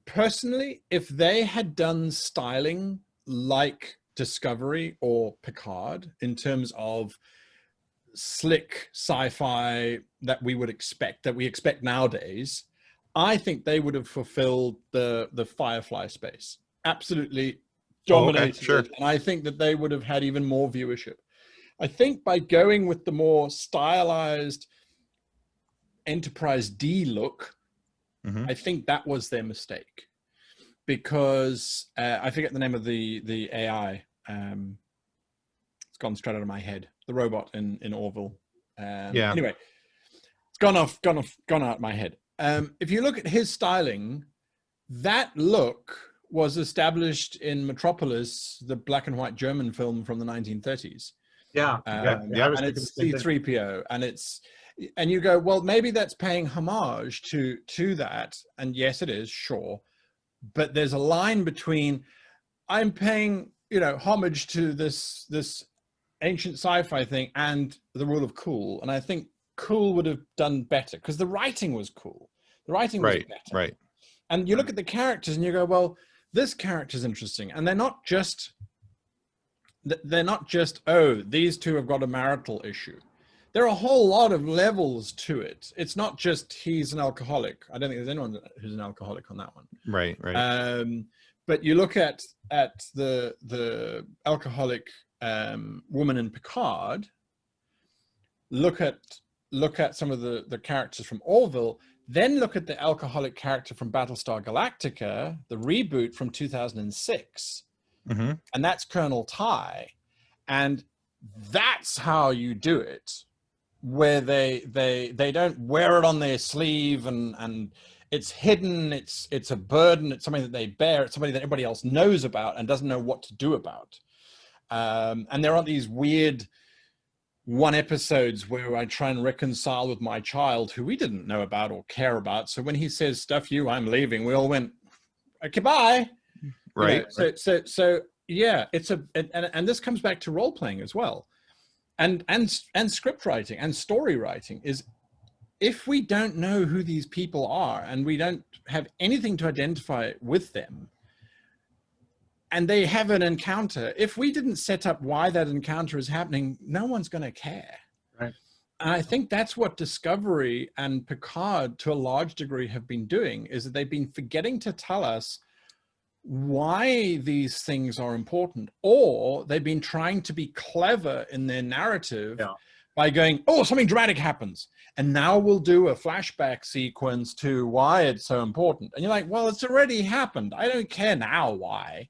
personally, if they had done styling like Discovery or Picard in terms of slick sci-fi that we expect nowadays, I think they would have fulfilled the Firefly space. Absolutely dominated it. And I think that they would have had even more viewership. I think by going with the more stylized Enterprise D look, I think that was their mistake, because I forget the name of the AI. It's gone straight out of my head. The robot in Orville. Anyway, it's gone out of my head. If you look at his styling, that look was established in Metropolis, the black and white German film from the 1930s. And it's C-3PO, and you go, well, maybe that's paying homage to that. And yes, it is, sure. But there's a line between, I'm paying, homage to this ancient sci-fi thing and the rule of cool. And I think cool would have done better because the writing was cool. The writing was better. Right. And you look at the characters and you go, well, this character's interesting. And they're not just, oh, these two have got a marital issue. There are a whole lot of levels to it. It's not just he's an alcoholic. I don't think there's anyone who's an alcoholic on that one. Right. But you look at the alcoholic woman in Picard. Look at some of the characters from Orville. Then look at the alcoholic character from Battlestar Galactica, the reboot from 2006, and that's Colonel Ty, and that's how you do it. where they don't wear it on their sleeve and it's hidden, it's a burden, it's something that they bear, it's something that everybody else knows about and doesn't know what to do about. And there aren't these weird one episodes where I try and reconcile with my child who we didn't know about or care about. So when he says, "Stuff you, I'm leaving," we all went, "Okay, bye." Right. You know, so yeah, and this comes back to role playing as well, and script writing and story writing is, if we don't know who these people are and we don't have anything to identify with them, and they have an encounter, if we didn't set up why that encounter is happening, no one's going to care. Right. And I think that's what Discovery and Picard to a large degree have been doing, is that they've been forgetting to tell us why these things are important, or they've been trying to be clever in their narrative by going, "Oh, something dramatic happens, and now we'll do a flashback sequence to why it's so important." And you're like, well, it's already happened. I don't care now why.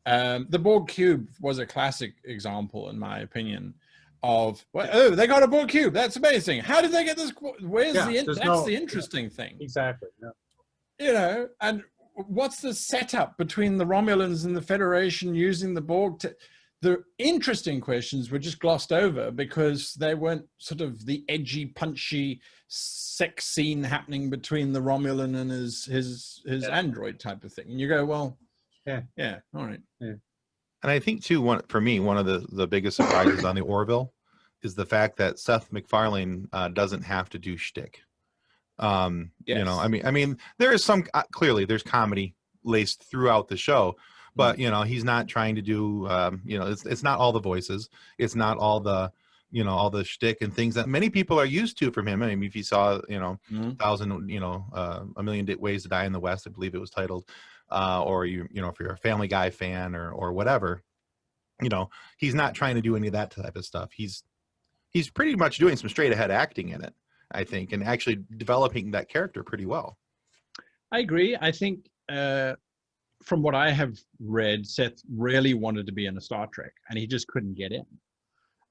The Borg cube was a classic example, in my opinion, of, well, oh, they got a Borg cube. That's amazing. How did they get this? Where's the interesting thing. Exactly. Yeah. You know, and what's the setup between the Romulans and the Federation using the Borg? The interesting questions were just glossed over because they weren't sort of the edgy, punchy sex scene happening between the Romulan and his android type of thing. And you go, well, yeah, all right. Yeah. And I think too, for me, one of the biggest surprises on the Orville is the fact that Seth MacFarlane doesn't have to do shtick. Yes. You know, I mean, there is some clearly there's comedy laced throughout the show, but you know, he's not trying to do you know, it's not all the voices, it's not all the, you know, all the shtick and things that many people are used to from him. I mean, if you saw, you know, A Million Ways to Die in the West, I believe it was titled, or you know, if you're a Family Guy fan or whatever, you know, he's not trying to do any of that type of stuff. He's pretty much doing some straight ahead acting in it, I think, and actually developing that character pretty well. I agree. I think from what I have read, Seth really wanted to be in a Star Trek, and he just couldn't get in.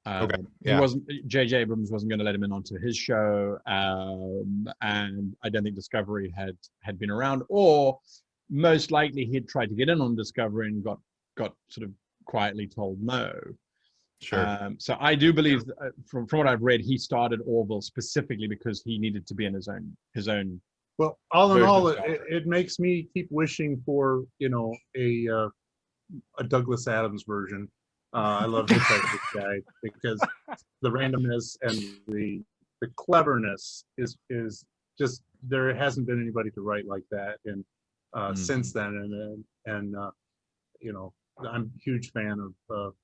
Okay. Yeah. He wasn't. J.J. Abrams wasn't going to let him in onto his show, and I don't think Discovery had been around, or most likely he'd tried to get in on Discovery and got sort of quietly told no. Sure. So I do believe, from what I've read, he started Orville specifically because he needed to be in his own. Well, all in all, it makes me keep wishing for, you know, a Douglas Adams version. I love the type of guy because the randomness and the cleverness is just, there hasn't been anybody to write like that since then, and you know, I'm a huge fan of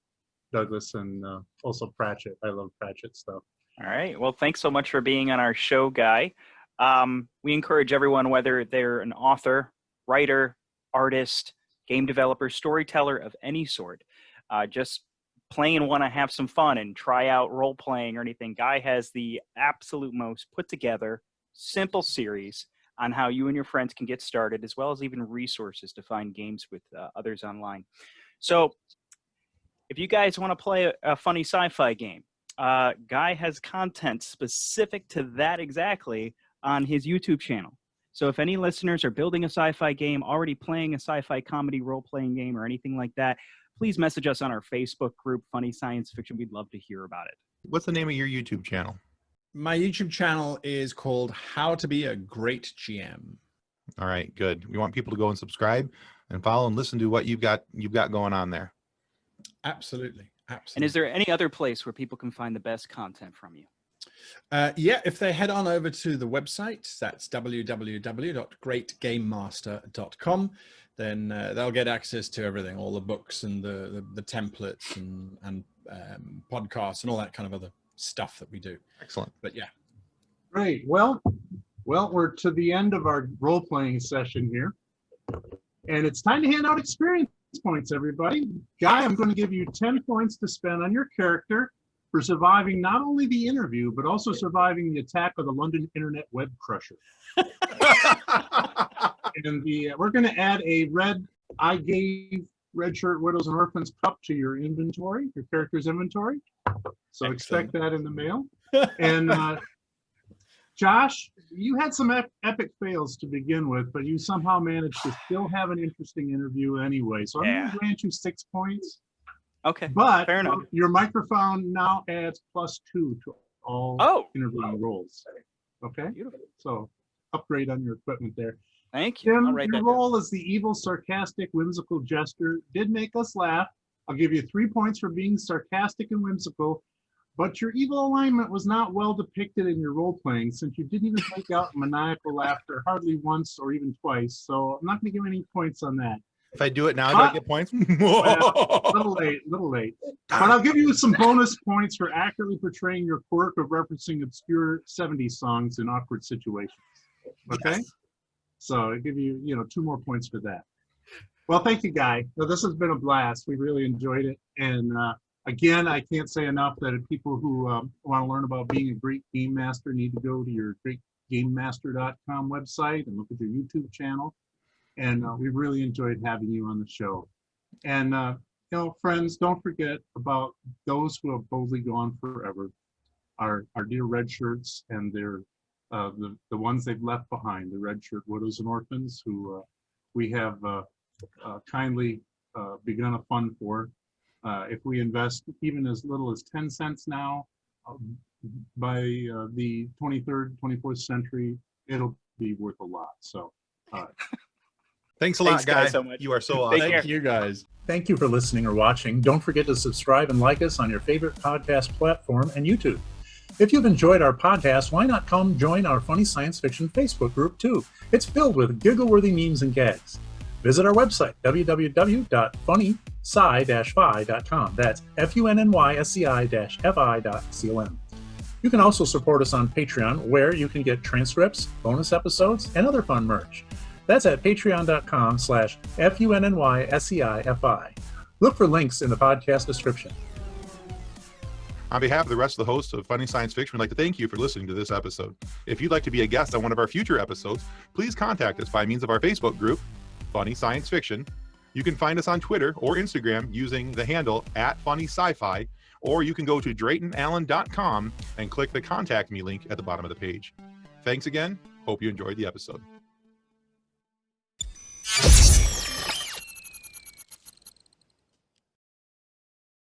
Douglas and also Pratchett. I love Pratchett stuff. All right. Well, thanks so much for being on our show, Guy. We encourage everyone, whether they're an author, writer, artist, game developer, storyteller of any sort, just plain want to have some fun and try out role playing or anything. Guy has the absolute most put together, simple series on how you and your friends can get started, as well as even resources to find games with others online. So if you guys want to play a funny sci-fi game, Guy has content specific to that exactly on his YouTube channel. So if any listeners are building a sci-fi game, already playing a sci-fi comedy role-playing game or anything like that, please message us on our Facebook group, Funny Science Fiction. We'd love to hear about it. What's the name of your YouTube channel? My YouTube channel is called How to Be a Great GM. All right, good. We want people to go and subscribe and follow and listen to what you've got going on there. Absolutely. And is there any other place where people can find the best content from you? Yeah, if they head on over to the website, that's www.greatgamemaster.com, then they'll get access to everything, all the books and the templates and podcasts and all that kind of other stuff that we do. Excellent. But yeah. Great. Well, we're to the end of our role-playing session here, and it's time to hand out experience points, everybody. Guy, I'm going to give you 10 points to spend on your character for surviving not only the interview, but also surviving the attack of the London Internet Web Crusher. And we're going to add a red I gave Red Shirt Widows and Orphans cup to your inventory, your character's inventory. So expect that in the mail. And Josh, you had some epic fails to begin with, but you somehow managed to still have an interesting interview anyway. So I'm going to grant you 6 points. Okay, But fair enough. Your microphone now adds +2 to all interviewing roles. Okay? Beautiful. So upgrade on your equipment there. Thank you. I'll Tim, write your that role as the evil, sarcastic, whimsical jester did make us laugh. I'll give you 3 points for being sarcastic and whimsical, but your evil alignment was not well depicted in your role playing since you didn't even break out maniacal laughter hardly once or even twice. So I'm not going to give any points on that. If I do it now, do I get points? Little late. But I'll give you some bonus points for accurately portraying your quirk of referencing obscure 70s songs in awkward situations. Okay? Yes. So I'll give you, 2 more points for that. Well, thank you, Guy. So this has been a blast. We really enjoyed it. And again, I can't say enough that if people who want to learn about being a great game master need to go to your greatgamemaster.com website and look at your YouTube channel. And we really enjoyed having you on the show. And, friends, don't forget about those who have boldly gone forever, our dear red shirts and their the ones they've left behind, the Red Shirt Widows and Orphans, who we have kindly begun a fund for. If we invest even as little as 10 cents now, by the 23rd, 24th century, it'll be worth a lot. So thanks a lot, guys. So much. You are so awesome. Thank you, guys. Thank you for listening or watching. Don't forget to subscribe and like us on your favorite podcast platform and YouTube. If you've enjoyed our podcast, why not come join our Funny Science Fiction Facebook group too? It's filled with giggle-worthy memes and gags. Visit our website, www.funnysci-fi.com. That's funnysci-fi.com. You can also support us on Patreon, where you can get transcripts, bonus episodes, and other fun merch. That's at patreon.com/funnysci-fi. Look for links in the podcast description. On behalf of the rest of the hosts of Funny Science Fiction, we'd like to thank you for listening to this episode. If you'd like to be a guest on one of our future episodes, please contact us by means of our Facebook group, Funny Science Fiction. You can find us on Twitter or Instagram using the handle @funnysci-fi, or you can go to draytonallen.com and click the Contact Me link at the bottom of the page. Thanks again. Hope you enjoyed the episode.